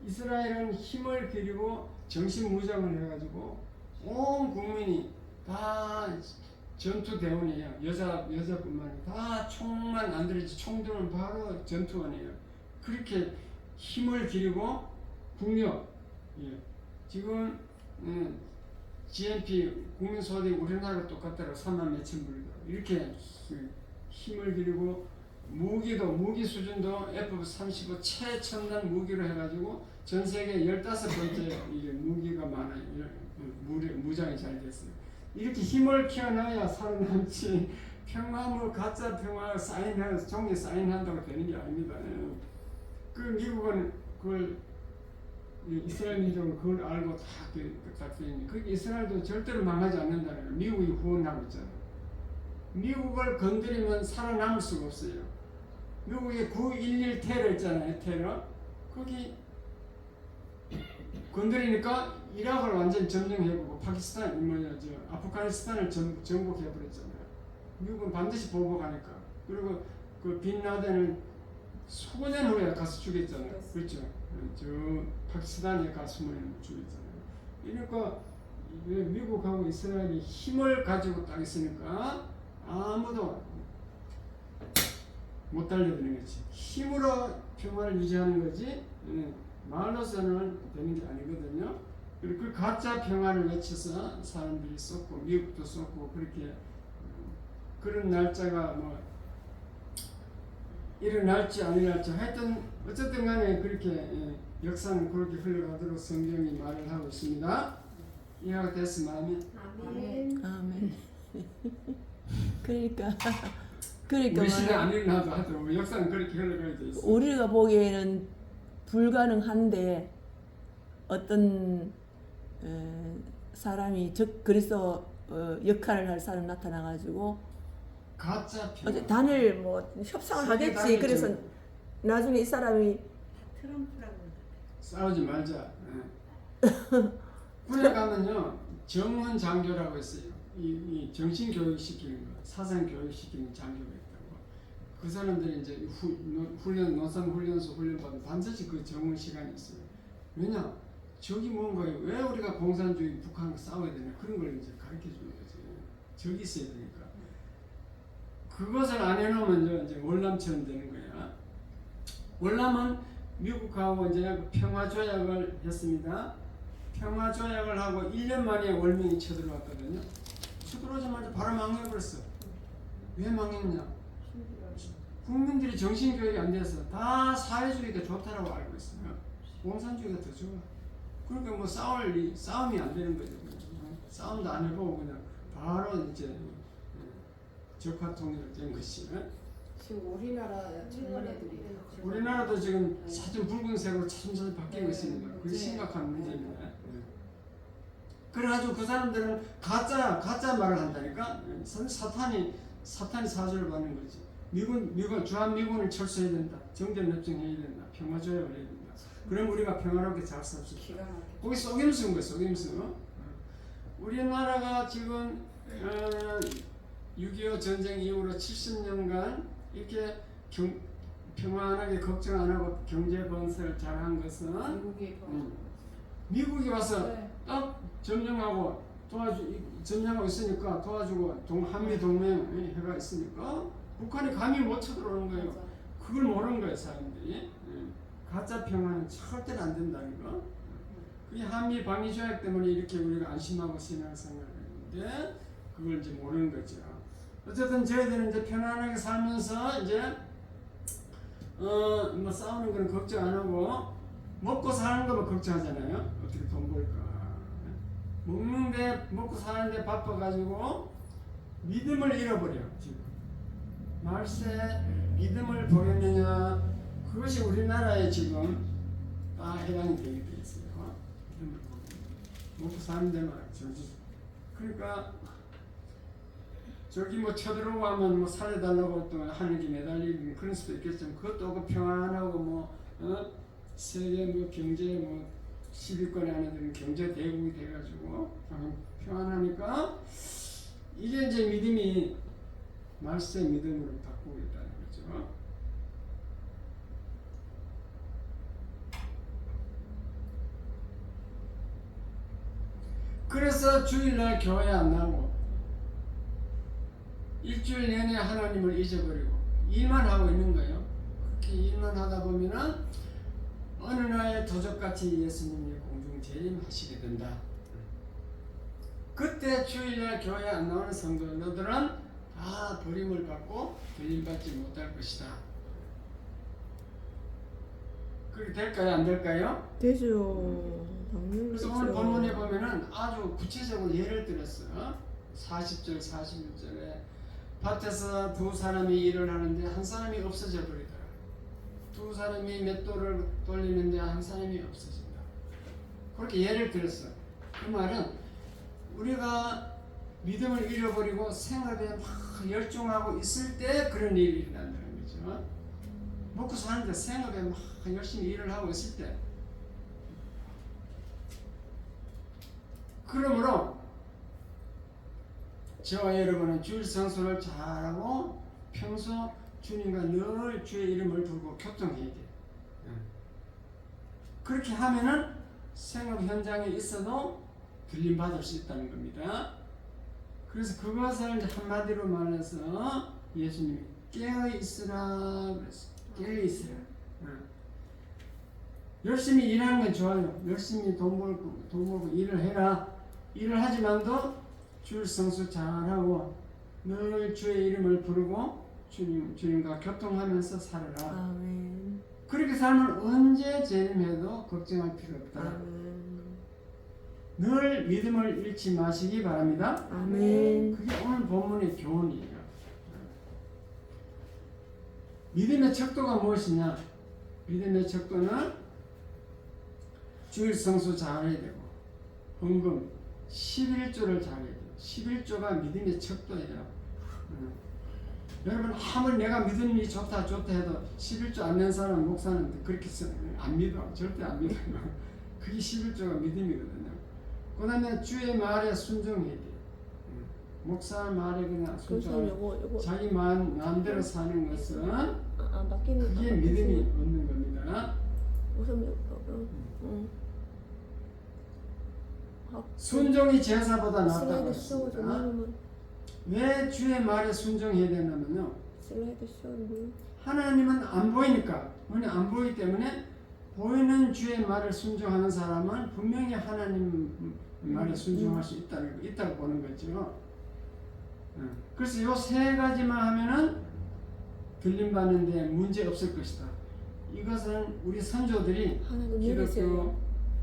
이스라엘은 힘을 기리고 정신무장을 해가지고 온 국민이 다 전투 대원이에요. 여자뿐만 아니라 다 총만 안 들이지 총 들면 바로 전투원이에요. 그렇게 힘을 기리고 국력, 지금 GNP 국민소득이 우리나라가 똑같더라고. 3만 몇천 불이더라고. 이렇게 힘을 기리고 무기 수준도 F-35 최첨단 무기로 해가지고 전 세계 15번째 이게 무기가 많아요. 무장이 잘 됐어요. 이렇게 힘을 키워놔야 살아남지. 평화 가짜 평화 종이 사인한다고 되는 게 아닙니다. 그 미국은 그걸 이스라엘 민족은 그걸 알고 딱 되니 그 이스라엘도 절대로 망하지 않는다는 거예요. 미국이 후원하고 있잖아요. 미국을 건드리면 살아남을 수가 없어요. 미국의 9.11 테러 있잖아요. 테러. 거기 건드리니까 이라크를 완전히 점령해보고 아프가니스탄을 정복해버렸잖아요. 미국은 반드시 보복하니까. 그리고 그 빈라덴을 수년 후에 가서 죽였잖아요. 그렇죠. 저 파키스탄에 가서 죽였잖아요. 그러니까 미국하고 이스라엘이 힘을 가지고 딱 있으니까 아무도 못 달려드는 거지. 힘으로 평화를 유지하는 거지 말로서는 되는 게 아니거든요. 그리고 그 가짜 평화를 외쳐서 사람들이 쏟고 미국도 쏟고 그렇게 그런 날짜가 일어날지 안 일어날지 하여튼 어쨌든 간에 그렇게 역사는 그렇게 흘러가도록 성경이 말을 하고 있습니다. 이해가 됐으면
아멘.
아멘. 그러니까
우리 시대
말이야.
안 일어나도 하더라도 역사는 그렇게 흘러가게 돼 있어.
우리가 보기에는 불가능한데 어떤 사람이 적 그리스도 역할을 할 사람 나타나가지고
가짜 평화.
어제 단일 협상을
세계
하겠지.
단일
그래서
정부.
나중에 이 사람이
트럼프라고.
싸우지 말자. 군에 가면요 정훈 장교라고 있어요. 이 정신 교육 시키는 거, 사상 교육 시키는 장교가 있다고. 그 사람들이 이제 노선 훈련소 훈련 받으면 반드시 그 정훈 시간이 있어요. 왜냐? 적이 뭔가요? 왜 우리가 공산주의 북한과 싸워야 되냐? 그런 걸 이제 가르쳐 주는 거지. 적이 있어야 되니까. 그것을 안 해놓으면 이제 월남처럼 되는 거야. 월남은 미국하고 이제 평화조약을 했습니다. 평화조약을 하고 1년 만에 월명이 쳐들어왔거든요. 쳐들어오자마자 바로 망해버렸어. 왜 망했냐? 국민들이 정신교육이 안 돼서 다 사회주의가 좋다라고 알고 있어요. 공산주의가 더 좋아. 그러니까 싸움이 안 되는 거죠. 싸움도 안 해보고 그냥 바로 이제 적화통일을 된 것이.
지금 우리나라 젊은이들이
우리나라도 지금 사진 붉은색으로 차츰차츰 바뀌고 있습니다. 그게 심각한 문제입니다. 그래가지고 그 사람들은 가짜 말을 한다니까. 사탄이 사주를 받는 거지. 미군 주한미군을 철수해야 된다. 정전 협정해야 된다. 평화조약을 해야 된다. 그럼 우리가 평화롭게 잘 살 수 있다.
기가 막혀.
거기 속임수인 거야, 속임수. 우리나라가 지금 6.25 전쟁 이후로 70년간 이렇게 평안하게 걱정 안 하고 경제 건설을 잘한 것은
미국이
미국이 와서
네.
딱 점령하고 점령하고 있으니까 도와주고 한미 동맹 해가 있으니까 북한이 감히 못 쳐들어오는 거예요.
맞아.
그걸 모르는 거예요, 사람들이. 가짜 평화는 절대로 안 된다는 거. 그게 한미 방위 조약 때문에 이렇게 우리가 안심하고 신앙생활을 했는데 그걸 이제 모르는 거죠. 어쨌든 저희들은 이제 편안하게 살면서 이제 뭐 싸우는 거는 걱정 안 하고 먹고 사는 거만 걱정하잖아요. 어떻게 돈 벌까. 먹는데 먹고 사는데 바빠가지고 믿음을 잃어버려 지금. 말세 믿음을 버렸느냐, 그것이 우리나라에 지금 다 해당이 되게 돼 있어요. 믿음을 버리는. 먹고 사는 데만 그러니까 저기 뭐 쳐들어오고 하면 뭐 살려달라고 또 하는 게 매달리는 그런 수도 있겠지만 그것도 그 평안하고 뭐 세계 뭐 경제 뭐 10위권 안에 드는 경제 대국이 돼가지고 평안하니까 이게 이제 믿음이 말세 믿음으로 바꾸고 있다는 거죠. 그래서 주일날 교회 안 나오고 일주일 내내 하나님을 잊어버리고 일만 하고 있는 거예요. 그렇게 일만 하다 보면은 어느 날 도적같이 예수님이 공중 재림하시게 된다. 그때 주일날 교회 안 나오는 성도들은 다 버림을 받고 들림받지 못할 것이다. 그렇게 될까요? 안 될까요?
되죠. 당연히
그래서 오늘 본문에 보면은 아주 구체적으로 예를 들었어요. 40절, 41절에 밭에서 두 사람이 일을 하는데 한 사람이 없어져 버리더라. 두 사람이 맷돌을 돌리는데 한 사람이 없어진다. 그렇게 예를 들었어요. 그 말은 우리가 믿음을 잃어버리고 생업에 막 열중하고 있을 때 그런 일이 일어난다는 거죠. 먹고 사는데 생업에 막 열심히 일을 하고 있을 때. 그러므로 저와 여러분은 주일 성수를 잘하고 평소 주님과 늘 주의 이름을 부르고 교통해야 돼. 그렇게 하면은 생업 현장에 있어도 들림 받을 수 있다는 겁니다. 그래서 그것을 이제 한마디로 말해서 예수님이 깨어 있으라 그랬어요. 깨어 있으라. 열심히 일하는 건 좋아요. 열심히 돈 벌고 일을 해라. 일을 하지만도 주일 성수 잘하고 늘 주의 이름을 부르고 주님과 교통하면서 살아라.
아멘.
그렇게 살면 언제 재림해도 걱정할 필요 없다.
아멘.
늘 믿음을 잃지 마시기 바랍니다.
아멘.
그게 오늘 본문의 교훈이에요. 믿음의 척도가 무엇이냐? 믿음의 척도는 주일 성수 잘해야 되고 헌금 11조를 잘해야 돼요. 11조가 믿음의 척도예요. 여러분 아무리 내가 믿음이 좋다 해도 11조 안 낸 사람 목사는 그렇게 안 믿어. 절대 안 믿어요. 그게 11조가 믿음이거든요. 그 다음에 주의 말에 순종해야 돼요. 목사 말에 그냥 순종하고 자기 마음대로 사는 것은 그게 믿음이 없는 겁니다. 순종이 제사보다 낫다고 했습니다. 왜 주의 말에 순종해야 되냐면요. 하나님은 안 보이니까. 안 보이기 때문에 보이는 주의 말을 순종하는 사람은 분명히 하나님 말에 순종할 수 있다고 보는 거죠. 그래서 요 세 가지만 하면은 들림 받는데 문제 없을 것이다. 이것은 우리 선조들이 기독교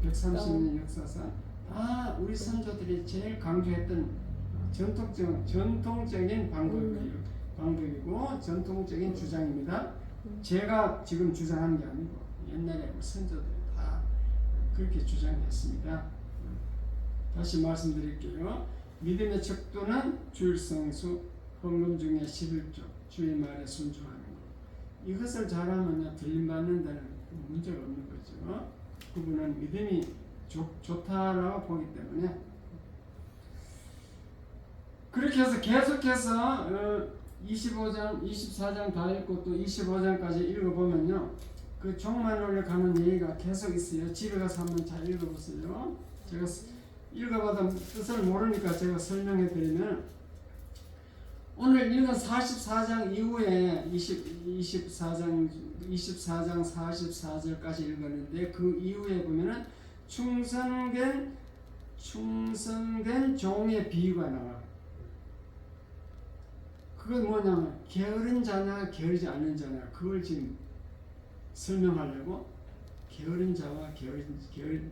130년 역사상 다 우리 선조들이 제일 강조했던 전통적인 방법이고 전통적인 주장입니다. 제가 지금 주장하는 게 아니고 옛날에 우리 선조들이 다 그렇게 주장했습니다. 다시 말씀드릴게요. 믿음의 척도는 주일성수, 헌금 중에 11조, 주의 말에 순종하는 것. 이것을 잘하면 들림받는 데는 문제가 없는 거죠. 그분은 믿음이 좋다라고 보기 때문에. 그렇게 해서 계속해서 25장, 24장 다 읽고 또 25장까지 읽어보면요, 그 종말론에 가는 얘기가 계속 있어요. 집에 가서 한번 잘 읽어보세요. 제가 읽어봐도 뜻을 모르니까 제가 설명해 드리면, 오늘 읽은 44장 이후에 24장 44절까지 읽었는데, 그 이후에 보면은 충성된 종의 비유가 나와요. 그건 뭐냐면 게으른 자냐 게으르지 않는 자냐, 그걸 지금 설명하려고 게으른 자와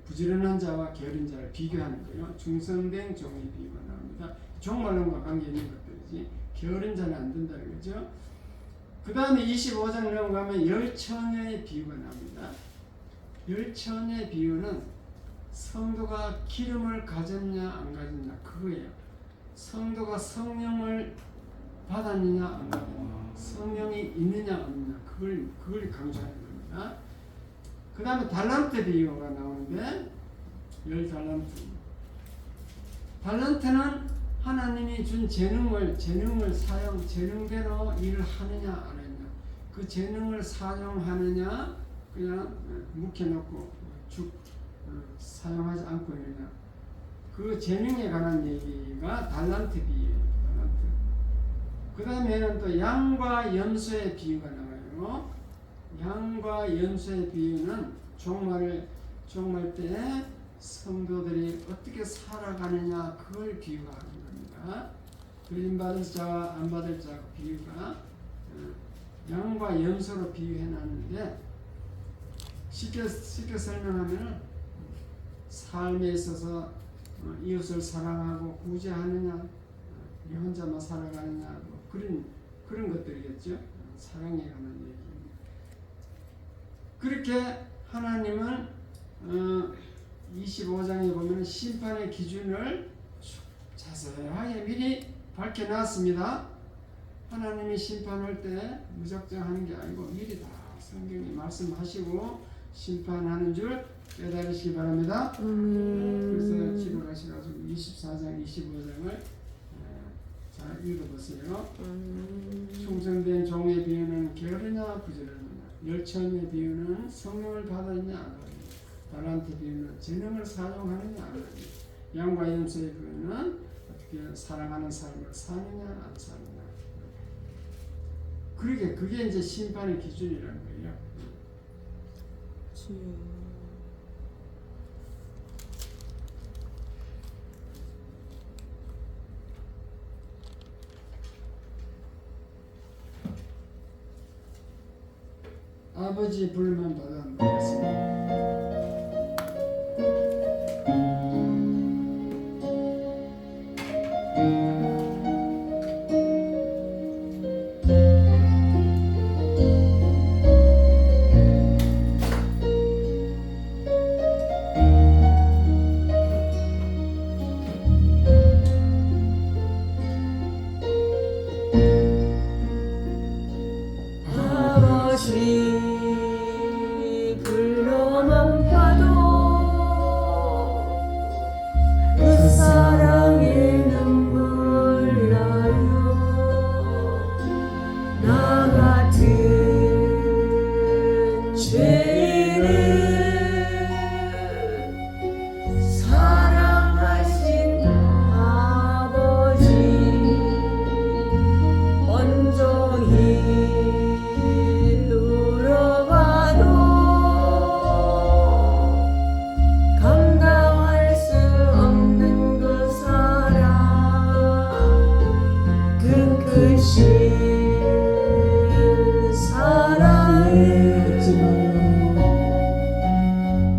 부지런한 자와 게으른 자를 비교하는 거예요. 충성된 종의 비유가 나옵니다. 종말론과 관계 있는 것들이지 게으른 자는 안 된다는 거죠. 그 다음에 25장 넘어가면 열처녀의 비유가 나옵니다. 열처녀의 비유는 성도가 기름을 가졌냐 안 가졌냐 그거예요. 성도가 성령을 받았느냐 안 받았느냐, 성령이 있느냐 없느냐, 그걸 강조하는 겁니다. 그 다음에 달란트 비유가 나오는데, 10달란트. 달란트는 하나님이 준 재능을 재능대로 일을 하느냐 안 하느냐, 그 재능을 사용하느냐 그냥 묵혀놓고 사용하지 않고 있느냐, 그 재능에 관한 얘기가 달란트 비유예요. 그 다음에는 또 양과 염소의 비유가 나와요. 양과 염소의 비유는 종말 때 성도들이 어떻게 살아가느냐 그걸 비유하는 겁니다. 들림받을 자와 안 받을 자 비유가 양과 염소로 비유해놨는데, 쉽게 설명하면 삶에 있어서 이웃을 사랑하고 구제하느냐, 이 혼자만 살아가느냐, 뭐 그런 것들이겠죠. 사랑에 관한 얘기입니다. 그렇게 하나님은 25장에 보면 심판의 기준을 자세하게 미리 밝혀놨습니다. 하나님이 심판할 때 무작정 하는 게 아니고 미리 다 성경에 말씀하시고 심판하는 줄 깨달으시기 바랍니다. 그래서 집에 가셔가지고 24장, 25장을 잘 읽어보세요. 충성된 종의 비유는 게으르냐 부지런하냐, 열처녀의 비유는 성령을 받았느냐 안 받느냐, 달란트 비유는 재능을 사용하느냐 안 하느냐, 양과 염소의 비유는 어떻게 사랑하는 삶을 사느냐 안 사느냐. 그게 이제 심판의 기준이라는 거예요. 아버지 불만 받아 먹겠습니다.
불러만 봐도 그 사랑의 눈물 나요. 나 같은 죄인을 사랑하신 아버지 온종일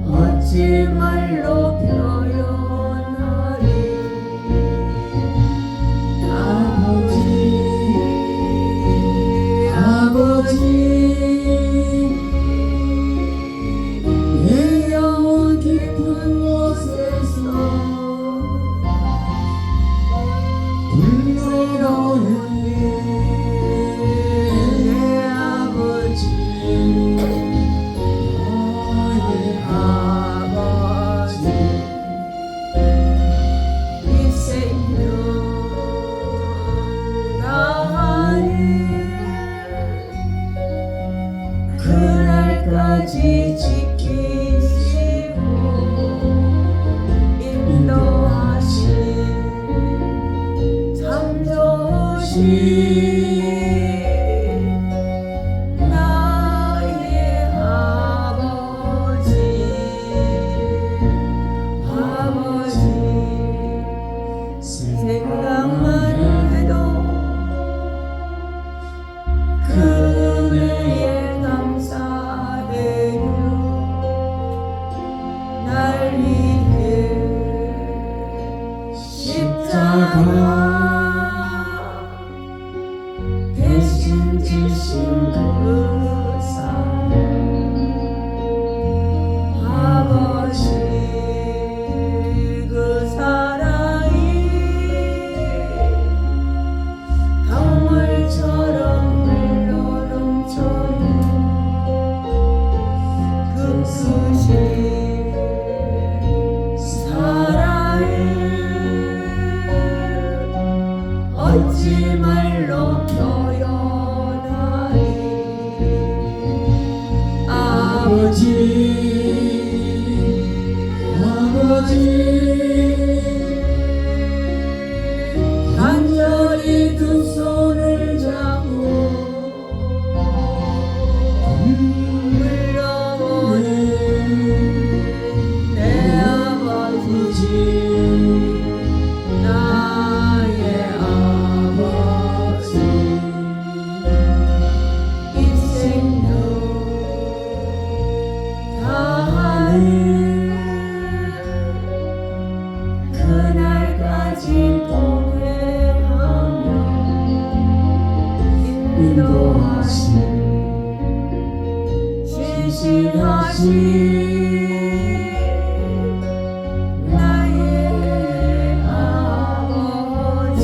어찌 말로 표현하리. 아버지 내 영혼 깊은 곳에서 나가 대신 지신 그 사랑 아버지 그 사랑이 강물처럼 흘러넘쳐요 그 크신 사랑을 어찌 말로 표현하리 아버지 간절히 두 손을 잡고 흘러오는 내 아버지 나의 아버지 입생도 다하는 그날까지 동행하며 인도하신 신실하신 나의 아버지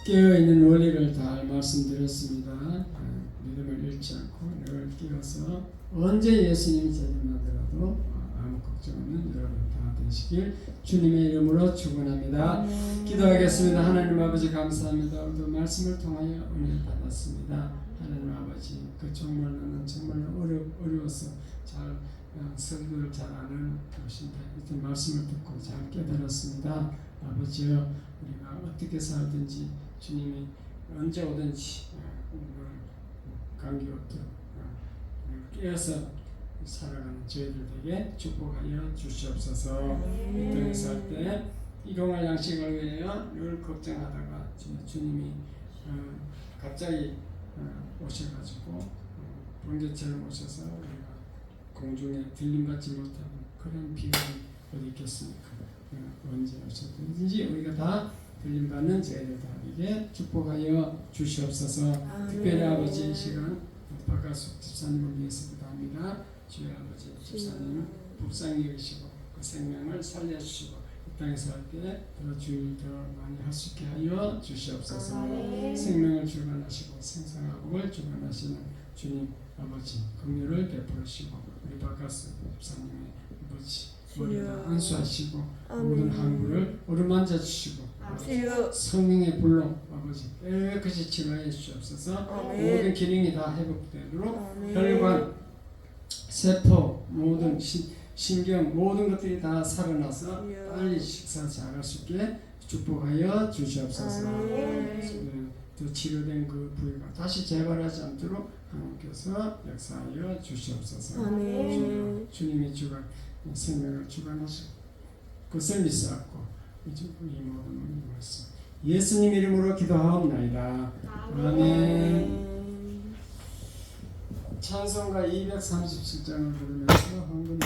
깨어있는 원리를 잘 말씀드렸습니다. 믿음을 잃지 않고 늘 깨어서 언제 예수님이 재림하더라도 아무 걱정 없는 여러분 다 되시길 주님의 이름으로 축원합니다. 기도하겠습니다. 하나님 아버지 감사합니다. 오늘도 말씀을 통하여 은혜 받았습니다. 하나님 아버지 그 정말로는 정말 어려워서 잘 설교를 잘 아는 것인데 이런 말씀을 듣고 잘 깨달았습니다. 아버지여 우리가 어떻게 살든지 주님이 언제 오든지 오늘 감기없도록 깨어서 살아가는 저희들에게 축복하여 주시옵소서. 이 땅에 살 때 일용할 양식을 위하여 늘 걱정하다가 주님이 갑자기 오셔가지고 번개처럼 오셔서 우리가 공중에 들림받지 못하는 그런 비용이 어디 있겠습니까? 언제 오셨든지 우리가 다 들림받는 저희들 다에게 축복하여 주시옵소서. 특별히 아버지 이 시간 박가숙 집사님을 위해서 기도합니다. 주의 아버지 집사님은 불쌍히 여기시고 그 생명을 살려주시고 이 땅에 살 때 더 주일 더 많이 할 수 있게 하여 주시옵소서. 생명을 주관하시고 생사복을 주관하시는 주님 아버지 긍휼을 베풀으시고 우리 박가숙 집사님의 아버지 머리를 안수하시고 모든 항구를 어루만져 주시고 성령의 불로 아버지 깨끗이 치료해 주시옵소서. 모든 기능이 다 회복되도록 혈관, 세포, 모든 신경 모든 것들이 다 살아나서 빨리 식사 잘할 수 있게 축복하여 주시옵소서. 또 치료된 그 부위가 다시 재발하지 않도록 하나님께서 역사하여 주시옵소서. 주님이 주관 생명을 주관하시고 그것을 믿사옵고 이 모든 말씀 예수님 이름으로 기도하옵나이다. 아멘. 찬송가 237장을 부르면서 헌금